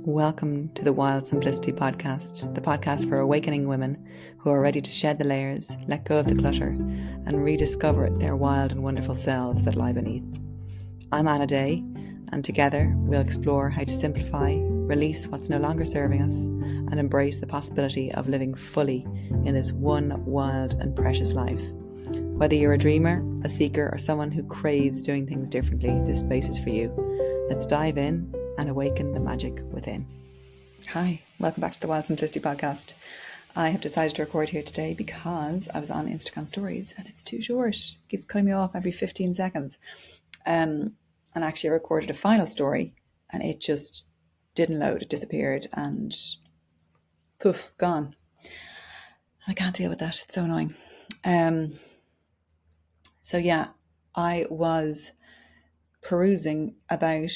Welcome to the Wild Simplicity Podcast, the podcast for awakening women who are ready to shed the layers, let go of the clutter, and rediscover their wild and wonderful selves that lie beneath. I'm Anna Day, and together we'll explore how to simplify, release what's no longer serving us, and embrace the possibility of living fully in this one wild and precious life. Whether you're a dreamer, a seeker, or someone who craves doing things differently, this space is for you. Let's dive in and awaken the magic within. Hi, welcome back to the Wild Simplicity Podcast. I have decided to record here today because I was on Instagram stories and it's too short. It keeps cutting me off every 15 seconds. And actually I recorded a final story and it just didn't load. It disappeared and poof, gone. I can't deal with that. It's so annoying. I was perusing about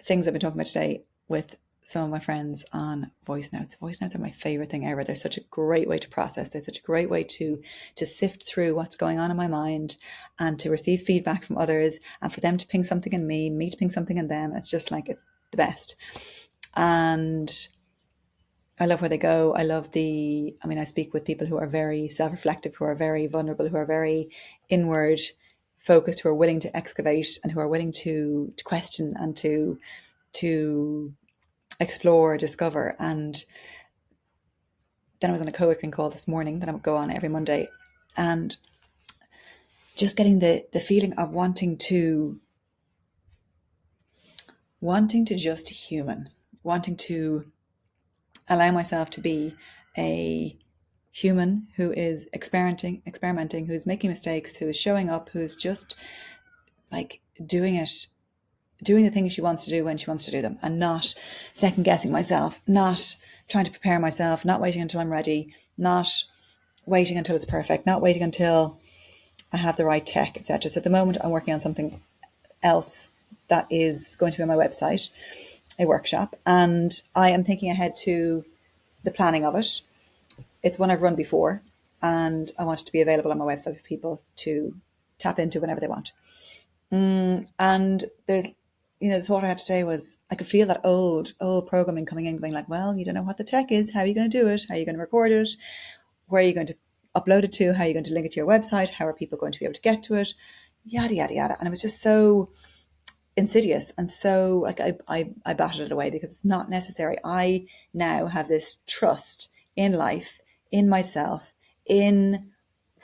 things I've been talking about today with some of my friends on voice notes. Voice notes are my favorite thing ever. They're such a great way to process. They're such a great way to sift through what's going on in my mind and to receive feedback from others and for them to ping something in me to ping something in them. It's just like, it's the best. And I love where they go. I speak with people who are very self-reflective, who are very vulnerable, who are very inward focused, who are willing to excavate and who are willing to question and to explore, discover. And then I was on a co-working call this morning that I would go on every Monday, and just getting the feeling of wanting to just human, wanting to allow myself to be a human who is experimenting, who's making mistakes, who is showing up, who's just like doing the things she wants to do when she wants to do them, and not second guessing myself, not trying to prepare myself, not waiting until I'm ready, not waiting until it's perfect, not waiting until I have the right tech, etc. So at the moment I'm working on something else that is going to be on my website, a workshop, and I am thinking ahead to the planning of it. It's one I've run before and I want it to be available on my website for people to tap into whenever they want. And there's, the thought I had today was I could feel that old programming coming in, going like, well, you don't know what the tech is. How are you going to do it? How are you going to record it? Where are you going to upload it to? How are you going to link it to your website? How are people going to be able to get to it? Yada, yada, yada. And it was just so insidious. And so like I batted it away because it's not necessary. I now have this trust in life, in myself, in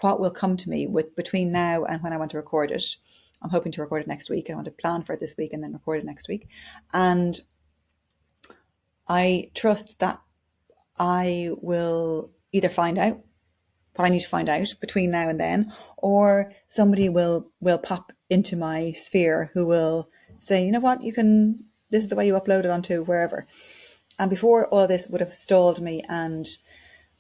what will come to me between now and when I want to record it. I'm hoping to record it next week. I want to plan for it this week and then record it next week. And I trust that I will either find out what I need to find out between now and then, or somebody will pop into my sphere who will say, you know what, this is the way you upload it onto wherever. And before all this would have stalled me, and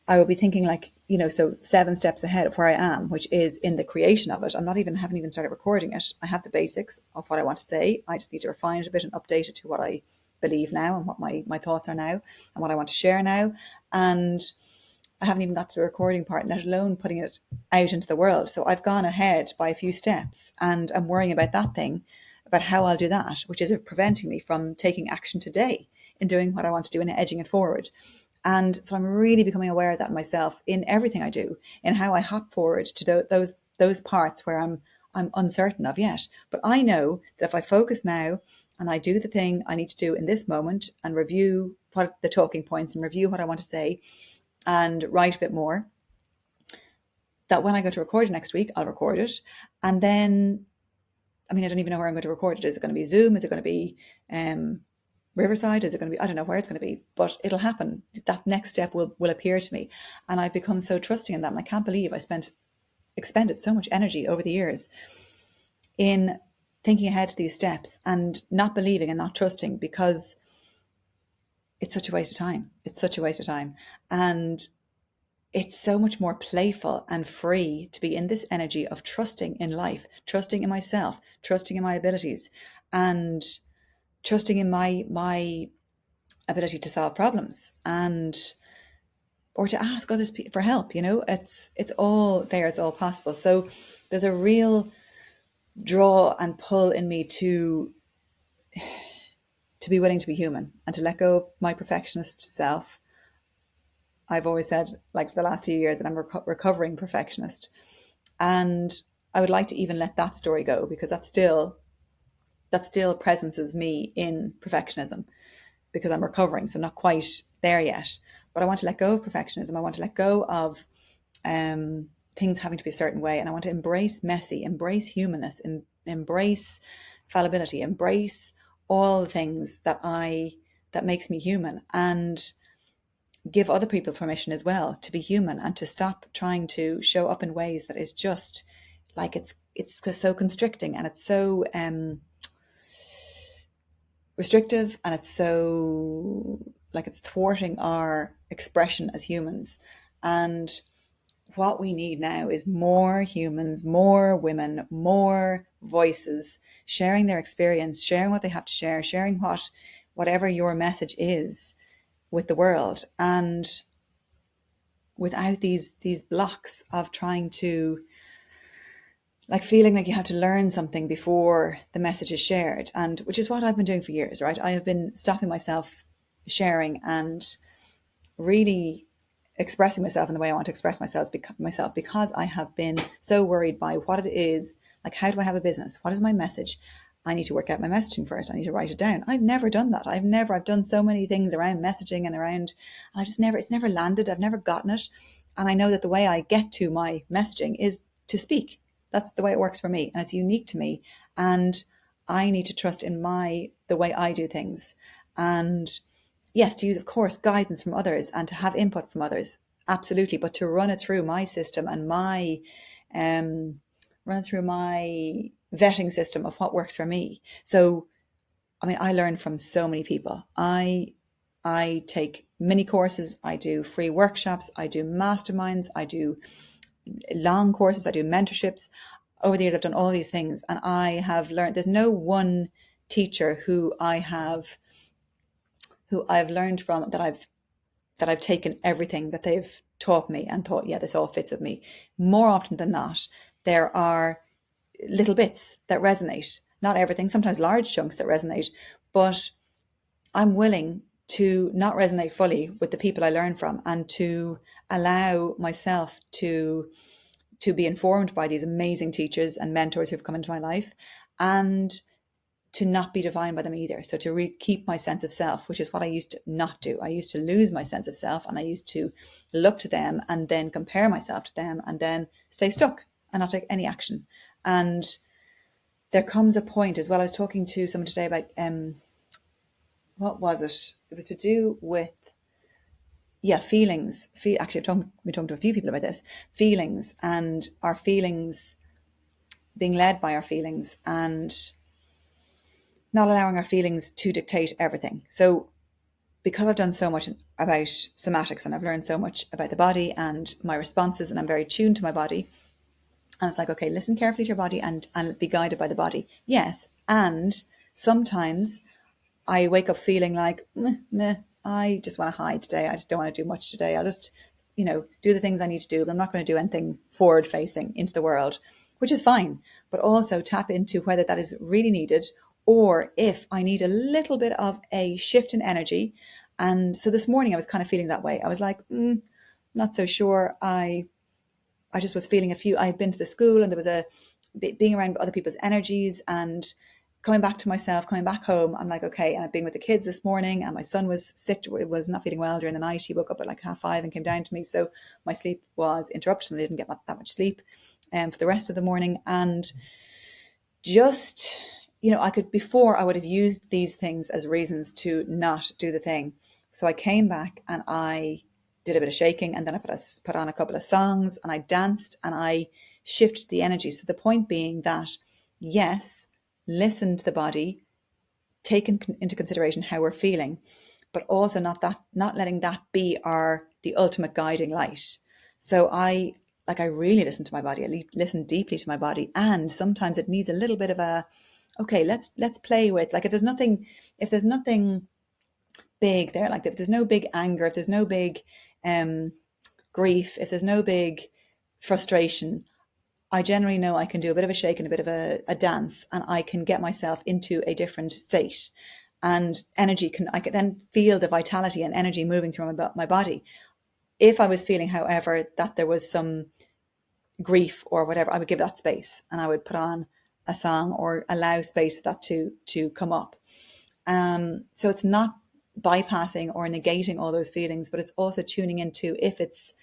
I would be thinking like, so 7 steps ahead of where I am, which is in the creation of it. Haven't even started recording it. I have the basics of what I want to say. I just need to refine it a bit and update it to what I believe now and what my thoughts are now and what I want to share now. And I haven't even got to the recording part, let alone putting it out into the world. So I've gone ahead by a few steps and I'm worrying about that thing, about how I'll do that, which is preventing me from taking action today in doing what I want to do and edging it forward. And so I'm really becoming aware of that myself in everything I do, in how I hop forward to those parts where I'm uncertain of yet. But I know that if I focus now and I do the thing I need to do in this moment and review what the talking points and review what I want to say and write a bit more, that when I go to record it next week, I'll record it. And then, I don't even know where I'm going to record it. Is it going to be Zoom? Is it going to be Riverside? Is it going to be, I don't know where it's going to be, but it'll happen. That next step will appear to me. And I've become so trusting in that. And I can't believe I expended so much energy over the years in thinking ahead to these steps and not believing and not trusting, because it's such a waste of time. It's such a waste of time. And it's so much more playful and free to be in this energy of trusting in life, trusting in myself, trusting in my abilities, and trusting in my ability to solve problems or to ask others for help. It's all there. It's all possible. So there's a real draw and pull in me to to be willing to be human and to let go of my perfectionist self. I've always said, like for the last few years, that I'm a recovering perfectionist. And I would like to even let that story go, because that still presences me in perfectionism, because I'm recovering, so I'm not quite there yet. But I want to let go of perfectionism. I want to let go of things having to be a certain way, and I want to embrace messy, embrace humanness, embrace fallibility, embrace all the things that makes me human, and give other people permission as well to be human, and to stop trying to show up in ways that is just like it's so constricting, and it's so restrictive, and it's so like it's thwarting our expression as humans. And what we need now is more humans, more women, more voices sharing their experience, sharing what they have to share, sharing whatever your message is with the world, and without these blocks of trying to, like, feeling like you have to learn something before the message is shared. And which is what I've been doing for years, right? I have been stopping myself sharing and really expressing myself in the way I want to express myself, because I have been so worried by what it is. Like, how do I have a business? What is my message? I need to work out my messaging first. I need to write it down. I've never done that. I've done so many things around messaging and around, and it's never landed. I've never gotten it. And I know that the way I get to my messaging is to speak. That's the way it works for me, and it's unique to me. And I need to trust in the way I do things. And yes, to use, of course, guidance from others and to have input from others, absolutely. But to run it through my system and run it through my vetting system of what works for me. So, I mean, I learn from so many people. I take mini courses, I do free workshops, I do masterminds, I do long courses, I do mentorships. Over the years, I've done all these things, and I have learned. There's no one teacher who I've learned from, that I've taken everything that they've taught me and thought, yeah, this all fits with me. More often than not, there are little bits that resonate. Not everything, sometimes large chunks that resonate, but I'm willing to not resonate fully with the people I learn from, and to allow myself to be informed by these amazing teachers and mentors who've come into my life, and to not be defined by them either. So to keep my sense of self, which is what I used to not do. I used to lose my sense of self, and I used to look to them and then compare myself to them and then stay stuck and not take any action. And there comes a point as well. I was talking to someone today about, what was it? It was to do with, yeah, feelings. Actually, I've been talking to a few people about this. Feelings, and our feelings, being led by our feelings, and not allowing our feelings to dictate everything. So because I've done so much about somatics, and I've learned so much about the body and my responses, and I'm very tuned to my body, and it's like, okay, listen carefully to your body and be guided by the body. Yes. And sometimes I wake up feeling like, meh, I just want to hide today. I just don't want to do much today. I'll just, do the things I need to do, but I'm not going to do anything forward facing into the world, which is fine. But also tap into whether that is really needed, or if I need a little bit of a shift in energy. And so this morning I was kind of feeling that way. I was like, not so sure. I just was feeling I had been to the school, and there was being around other people's energies, and coming back to myself, coming back home. I'm like, okay. And I've been with the kids this morning, and my son was sick, was not feeling well during the night. He woke up at like 5:30 and came down to me. So my sleep was interrupted, and I didn't get that much sleep for the rest of the morning. And just, before I would have used these things as reasons to not do the thing. So I came back and I did a bit of shaking, and then I put on a couple of songs, and I danced, and I shifted the energy. So the point being that, yes, listen to the body, take into consideration how we're feeling, but also not letting that be the ultimate guiding light. So I really listen to my body. I listen deeply to my body, and sometimes it needs a little bit of a, okay, let's play with, like, if there's nothing big there, like if there's no big anger, if there's no big grief, if there's no big frustration, I generally know I can do a bit of a shake and a bit of a dance, and I can get myself into a different state. and I could then feel the vitality and energy moving through my body. If I was feeling, however, that there was some grief or whatever, I would give that space, and I would put on a song or allow space for that to come up. So it's not bypassing or negating all those feelings, but it's also tuning into if it's,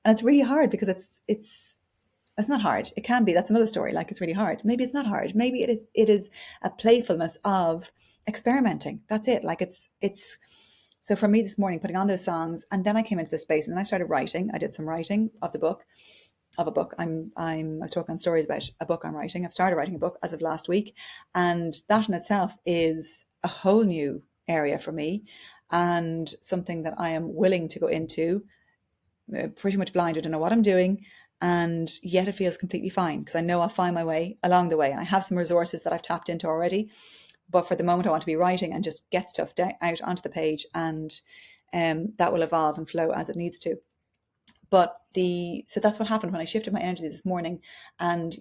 and it's really hard because it's not hard. It can be. That's another story. Like, it's really hard. Maybe it's not hard. Maybe it is a playfulness of experimenting. That's it. Like, it's so for me this morning, putting on those songs, and then I came into the space and then I started writing. I did some writing of a book. I was talking stories about a book I'm writing. I've started writing a book as of last week, and that in itself is a whole new area for me, and something that I am willing to go into, pretty much blind. I don't know what I'm doing, and yet it feels completely fine because I know I'll find my way along the way, and I have some resources that I've tapped into already. But for the moment, I want to be writing and just get stuff out onto the page, and that will evolve and flow as it needs to. But so that's what happened when I shifted my energy this morning, and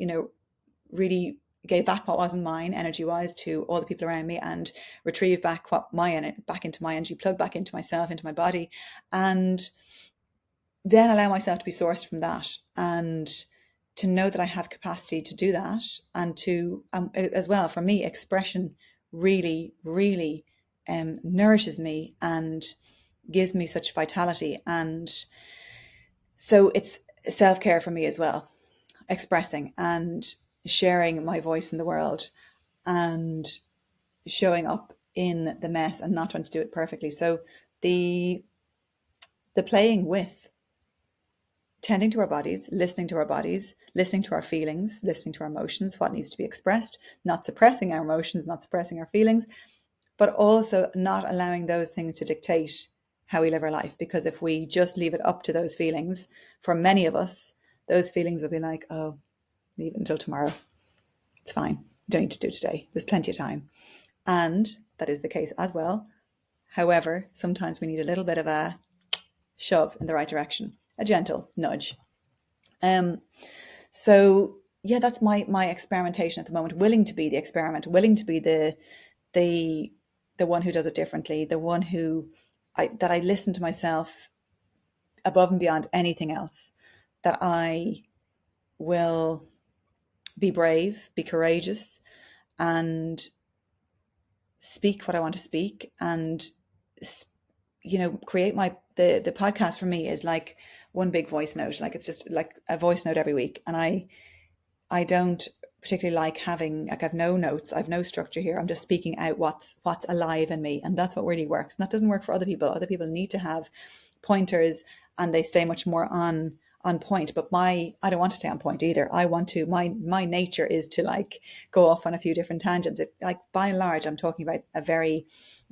really gave back what wasn't mine energy wise to all the people around me, and retrieve back back into my energy, plug back into myself, into my body, and then allow myself to be sourced from that, and to know that I have capacity to do that, and to as well, for me, expression really, really nourishes me and gives me such vitality. And so it's self-care for me as well, expressing and sharing my voice in the world, and showing up in the mess and not trying to do it perfectly. So the playing with, tending to our bodies, listening to our feelings, listening to our emotions, what needs to be expressed, not suppressing our emotions, not suppressing our feelings, but also not allowing those things to dictate how we live our life. Because if we just leave it up to those feelings, for many of us, those feelings will be like, oh, leave it until tomorrow. It's fine. You don't need to do it today. There's plenty of time. And that is the case as well. However, sometimes we need a little bit of a shove in the right direction, a gentle nudge. So yeah, that's my experimentation at the moment. Willing to be the experiment, willing to be the one who does it differently, the one who that I listen to myself above and beyond anything else, that I will be brave, be courageous, and speak what I want to speak, and create the podcast for me is like one big voice note. Like, it's just like a voice note every week, and I don't particularly like having, like, I've no notes, I've no structure here. I'm just speaking out what's alive in me, and that's what really works. And that doesn't work for other people. Other people need to have pointers, and they stay much more on point. But I don't want to stay on point either. I want to, my nature is to, like, go off on a few different tangents. Like, by and large, I'm talking about the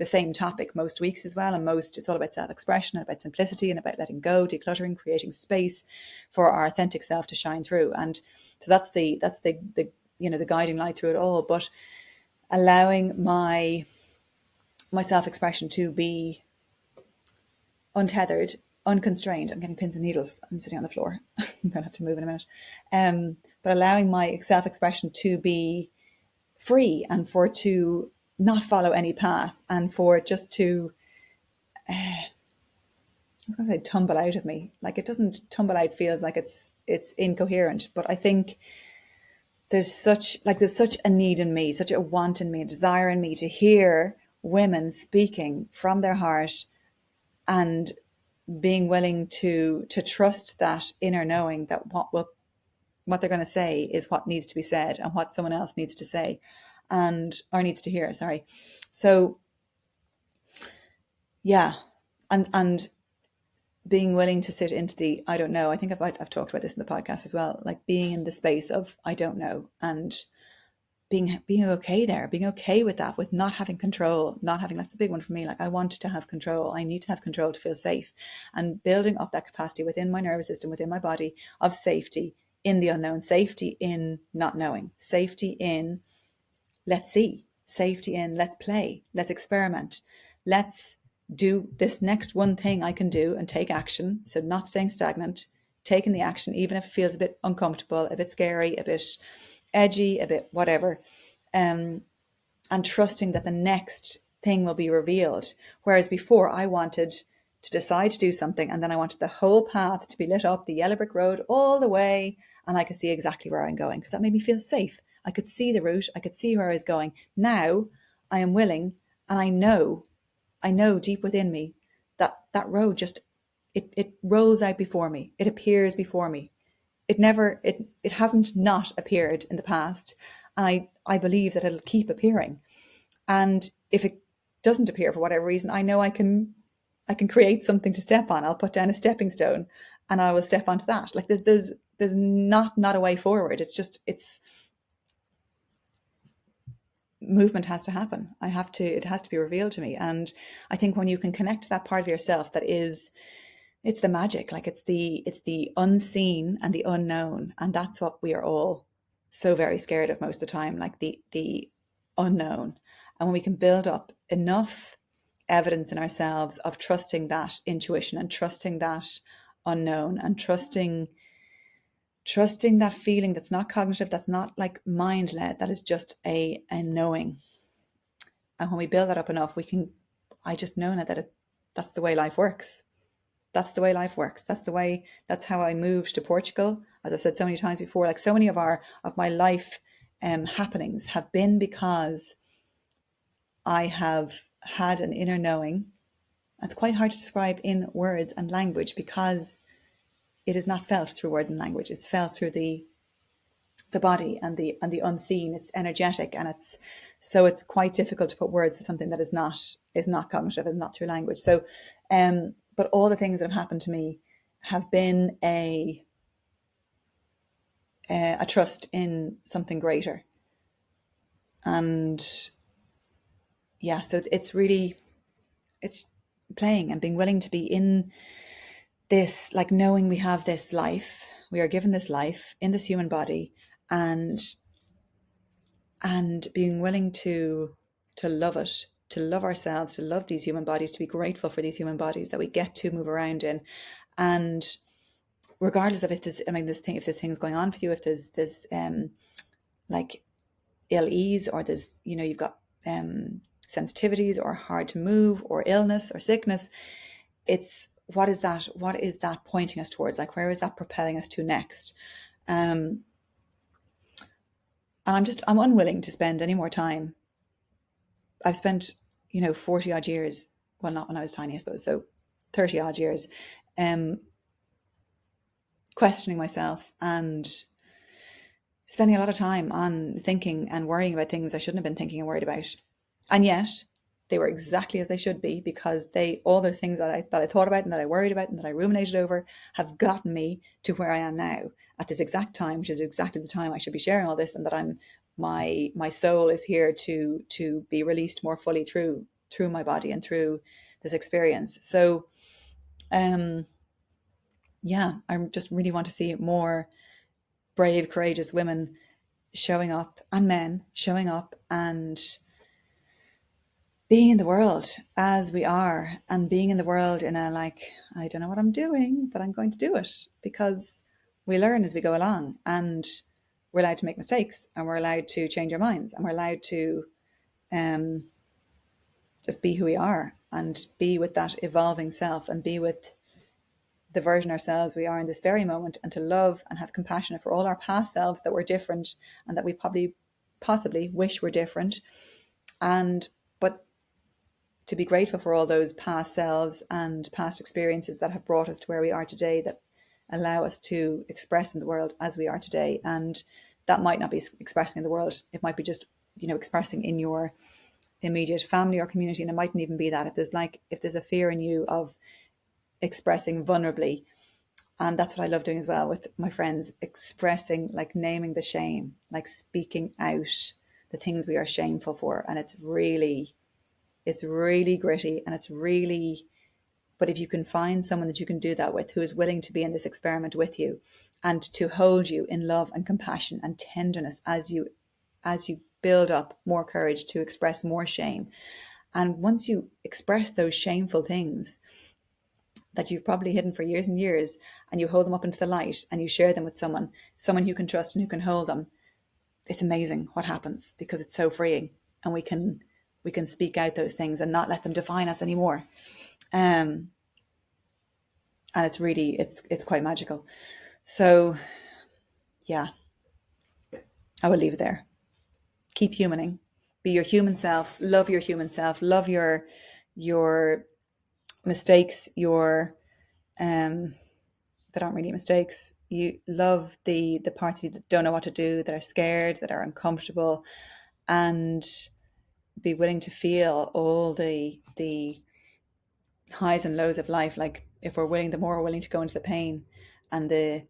same topic most weeks as well. And it's all about self-expression and about simplicity and about letting go, decluttering, creating space for our authentic self to shine through. And so that's the the guiding light through it all. But allowing my self-expression to be untethered, unconstrained. I'm getting pins and needles. I'm sitting on the floor. I'm gonna have to move in a minute. But allowing my self-expression to be free, and for it to not follow any path, and for it just to, I was going to say, tumble out of me. Like, it doesn't tumble out, feels like it's incoherent. But I think there's such a need in me, such a want in me, a desire in me to hear women speaking from their heart, and being willing to trust that inner knowing that what they're going to say is what needs to be said, and what someone else needs to say, or needs to hear. Sorry. So yeah, and being willing to sit into the I don't know. I think I've talked about this in the podcast as well. Like, being in the space of I don't know, and being okay there, being okay with that, with not having control, not having, that's a big one for me. Like, I want to have control. I need to have control to feel safe, and building up that capacity within my nervous system, within my body, of safety in the unknown, safety in not knowing, safety in let's see, safety in let's play, let's experiment, let's do this next one thing I can do and take action. So not staying stagnant, taking the action, even if it feels a bit uncomfortable, a bit scary, a bit edgy, a bit whatever, and trusting that the next thing will be revealed. Whereas before I wanted to decide to do something, and then I wanted the whole path to be lit up, the yellow brick road all the way, and I could see exactly where I'm going because that made me feel safe. I could see the route, I could see where I was going. Now I am willing, and I know deep within me that that road just it rolls out before me. It appears before me. It hasn't not appeared in the past. And I believe that it'll keep appearing. And if it doesn't appear for whatever reason, I know I can create something to step on. I'll put down a stepping stone and I will step onto that. Like there's not a way forward. It's just it's movement has to happen. It has to be revealed to me. And I think when you can connect to that part of yourself that is it's the magic, like it's the unseen and the unknown. And that's what we are all so very scared of most of the time, like the unknown. And when we can build up enough evidence in ourselves of trusting that intuition and trusting that unknown and trusting that feeling that's not cognitive, that's not like mind led, that is just a knowing. And when we build that up enough, we can, I just know now that that's the way life works. That's the way life works. That's how I moved to Portugal. As I said so many times before, like so many of my life happenings have been because I have had an inner knowing. It's quite hard to describe in words and language because it is not felt through words and language. It's felt through the body and the unseen. It's energetic, and it's quite difficult to put words to something that is not cognitive and not through language. So but all the things that have happened to me have been a trust in something greater. And yeah, so it's playing and being willing to be in this, like knowing we have this life, we are given this life in this human body, and being willing to love it, to love ourselves, to love these human bodies, to be grateful for these human bodies that we get to move around in. And regardless of if there's, I mean, if this thing's going on for you, if there's like ill ease, or there's, you've got sensitivities or hard to move or illness or sickness, it's what is that pointing us towards? Like, where is that propelling us to next? And I'm unwilling to spend any more time. I've spent, 40 odd years, well, not when I was tiny, I suppose, so 30 odd years, questioning myself and spending a lot of time on thinking and worrying about things I shouldn't have been thinking and worried about. And yet they were exactly as they should be, because all those things that I thought about and that I worried about and that I ruminated over have gotten me to where I am now at this exact time, which is exactly the time I should be sharing all this, and that my soul is here to be released more fully through my body and through this experience. So yeah, I just really want to see more brave, courageous women showing up, and men showing up and being in the world as we are, and being in the world in a, like, I don't know what I'm doing, but I'm going to do it, because we learn as we go along, and we're allowed to make mistakes, and we're allowed to change our minds, and we're allowed to just be who we are, and be with that evolving self, and be with the version ourselves we are in this very moment, and to love and have compassion for all our past selves that were different and that we possibly wish were different. And but to be grateful for all those past selves and past experiences that have brought us to where we are today, that allow us to express in the world as we are today. And that might not be expressing in the world. It might be just, expressing in your immediate family or community. And it mightn't even be that. If there's a fear in you of expressing vulnerably, and that's what I love doing as well with my friends, expressing, like naming the shame, like speaking out the things we are shameful for. And it's really gritty, and but if you can find someone that you can do that with, who is willing to be in this experiment with you and to hold you in love and compassion and tenderness as you build up more courage to express more shame. And once you express those shameful things that you've probably hidden for years and years, and you hold them up into the light and you share them with someone who can trust and who can hold them, it's amazing what happens, because it's so freeing. And we can speak out those things and not let them define us anymore. And it's really, it's quite magical. So yeah, I will leave it there. Keep humaning. Be your human self. Love your human self. Love your mistakes. Your that aren't really mistakes. You love the parts of you that don't know what to do, that are scared, that are uncomfortable, and be willing to feel all the highs and lows of life. Like if we're willing, the more we're willing to go into the pain and the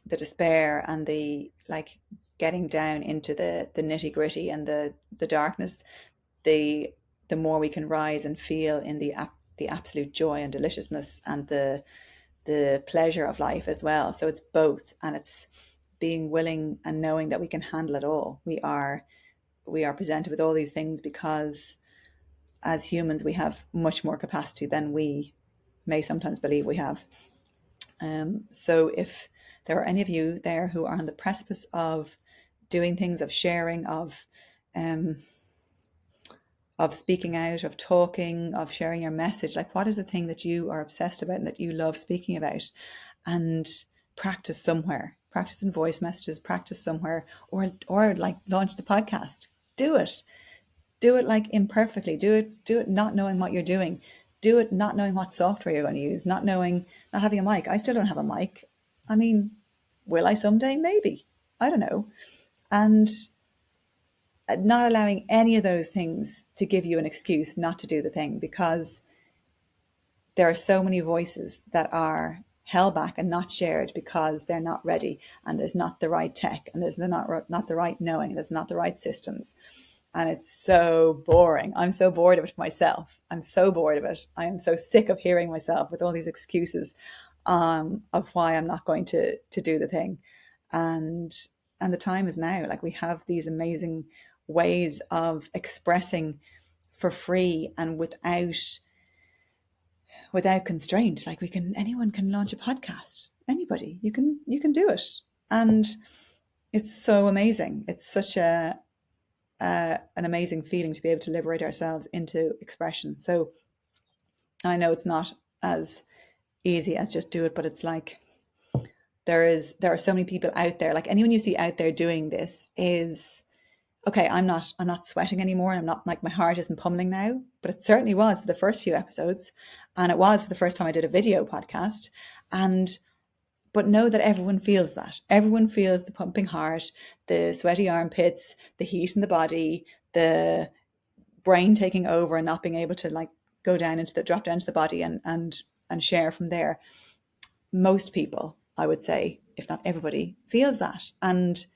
despair and the like getting down into the nitty gritty and the darkness, the more we can rise and feel in the absolute joy and deliciousness and the pleasure of life as well. So it's both, and it's being willing and knowing that we can handle it all. We are presented with all these things because as humans we have much more capacity than we may sometimes believe we have. So if there are any of you there who are on the precipice of doing things, of sharing, of speaking out, of talking, of sharing your message, like what is the thing that you are obsessed about and that you love speaking about, and practice somewhere, practice in voice messages, practice somewhere, or like launch the podcast. Do it like imperfectly, do it not knowing what you're doing, do it not knowing what software you're going to use, not having a mic. I still don't have a mic. I mean, will I someday? Maybe, I don't know. And not allowing any of those things to give you an excuse not to do the thing, because there are so many voices that are held back and not shared because they're not ready, and there's not the right tech, and there's not the right knowing, there's not the right systems. And it's so boring. I'm so bored of it myself. I'm so bored of it. I am so sick of hearing myself with all these excuses of why I'm not going to do the thing. And the time is now. Like, we have these amazing ways of expressing for free and without constraint. Like, anyone can launch a podcast. Anybody, you can do it. And it's so amazing. It's such an amazing feeling to be able to liberate ourselves into expression. So I know it's not as easy as just do it, but it's like there are so many people out there. Like, anyone you see out there doing this is okay. I'm not sweating anymore, and I'm not, like, my heart isn't pummeling now, but it certainly was for the first few episodes, and it was for the first time I did a video podcast. But know that everyone feels that. Everyone feels the pumping heart, the sweaty armpits, the heat in the body, the brain taking over and not being able to, like, drop down into the body and share from there. Most people, I would say, if not everybody, feels that. And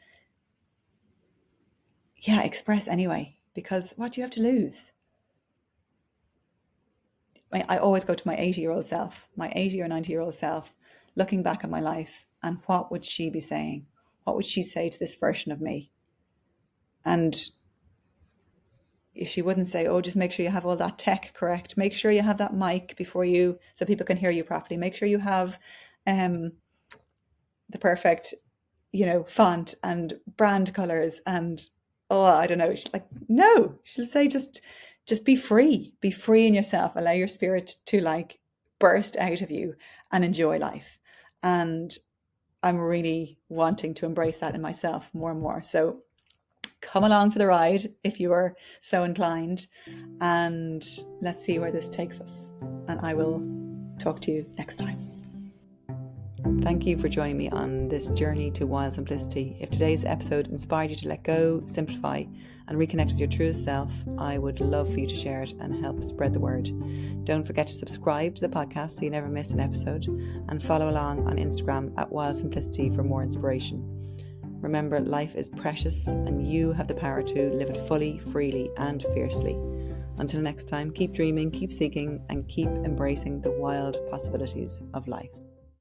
yeah, express anyway, because what do you have to lose? I always go to my 80-year-old self, my 80 or 90-year-old self, looking back at my life, and what would she be saying? What would she say to this version of me? And she wouldn't say, oh, just make sure you have all that tech correct. Make sure you have that mic so people can hear you properly. Make sure you have the perfect, font and brand colors. And, oh, I don't know. She's like, no, she'll say, just be free in yourself. Allow your spirit to, like, burst out of you and enjoy life. And I'm really wanting to embrace that in myself more and more. So come along for the ride if you are so inclined, and let's see where this takes us. And I will talk to you next time. Thank you for joining me on this journey to wild simplicity. If today's episode inspired you to let go, simplify, and reconnect with your truest self, I would love for you to share it and help spread the word. Don't forget to subscribe to the podcast so you never miss an episode, and follow along on Instagram at Wild Simplicity for more inspiration. Remember, life is precious, and you have the power to live it fully, freely, and fiercely. Until next time, keep dreaming, keep seeking, and keep embracing the wild possibilities of life.